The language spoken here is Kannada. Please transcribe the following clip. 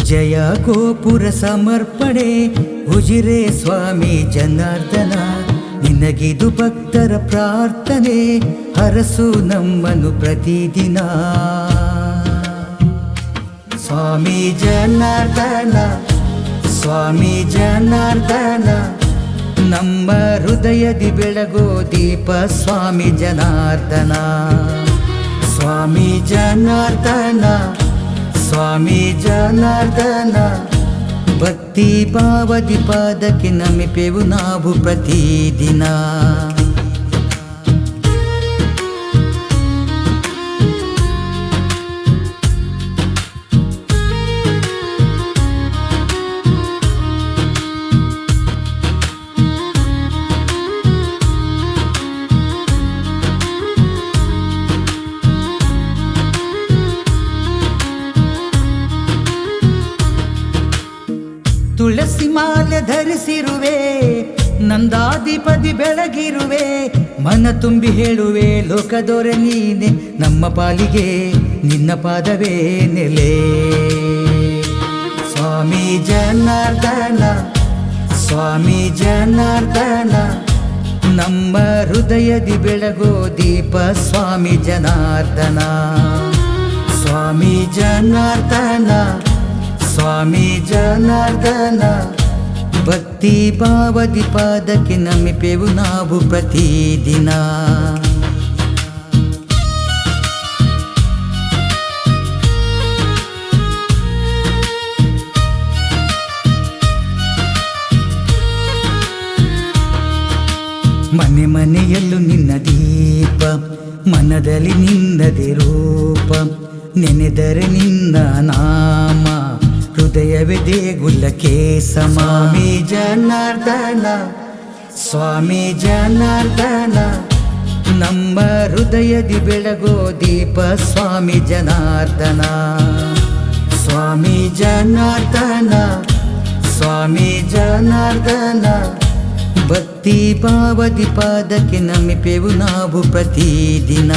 ವಿಜಯ ಗೋಪುರ ಸಮರ್ಪಣೆ ಉಜಿರೆ ಸ್ವಾಮಿ ಜನಾರ್ದನ, ನಿನಗಿದು ಭಕ್ತರ ಪ್ರಾರ್ಥನೆ, ಹರಸು ನಮ್ಮನು ಪ್ರತಿದಿನ. ಸ್ವಾಮಿ ಜನಾರ್ದನ, ಸ್ವಾಮಿ ಜನಾರ್ದನ, ನಮ್ಮ ಹೃದಯದಿ ಬೆಳಗೋ ದೀಪ ಸ್ವಾಮಿ ಜನಾರ್ದನ. ಸ್ವಾಮಿ ಜನಾರ್ದನ, ಸ್ವಾಮಿ ಜನಾರ್ದನ, ಭಕ್ತಿ ಭಾವದಿ ಪಾದಕ್ಕೆ ನಮಿಪೆವು ನಾವು ಪ್ರತಿದಿನ. ತುಳಸಿ ಮಾಲೆ ಧರಿಸಿರುವೆ, ನಂದಾಧಿಪತಿ ಬೆಳಗಿರುವೆ, ಮನ ತುಂಬಿ ಹೇಳುವೆ ಲೋಕದೊರೆ ನೀನೆ, ನಮ್ಮ ಪಾಲಿಗೆ ನಿನ್ನ ಪಾದವೇ ನೆಲೆ. ಸ್ವಾಮಿ ಜನಾರ್ದನ, ಸ್ವಾಮಿ ಜನಾರ್ದನ, ನಮ್ಮ ಹೃದಯದಿ ಬೆಳಗೋ ದೀಪ ಸ್ವಾಮಿ ಜನಾರ್ದನ. ಸ್ವಾಮಿ ಜನಾರ್ದನ, ಸ್ವಾಮಿ ಜನಾರ್ದನ, ಭಕ್ತಿ ಭಾವದಿ ಪಾದಕ್ಕೆ ನಮಿಪೆವು ನಾವು ಪ್ರತಿದಿನ. ಮನೆ ಮನೆಯಲ್ಲೂ ನಿನ್ನ ದೀಪ, ಮನದಲ್ಲಿ ನಿನ್ನದೇ ರೂಪ, ನೆನೆದರೆ ನಿನ್ನ ನಾಮ, ಹೃದಯವೇ ದೇಗುಲಕ್ಕೆ ಸಮ. ಸ್ವಾಮಿ ಜನಾರ್ದನ, ಸ್ವಾಮಿ ಜನಾರ್ದನ, ನಮ್ಮ ಹೃದಯದಿ ಬೆಳಗೋ ದೀಪ ಸ್ವಾಮಿ ಜನಾರ್ದನ. ಸ್ವಾಮಿ ಜನಾರ್ದನ, ಸ್ವಾಮಿ ಜನಾರ್ದನ, ಭಕ್ತಿ ಭಾವದಿ ಪಾದಕ್ಕೆ ನಮಿಪೆವು ನಾವು ಪ್ರತಿದಿನ.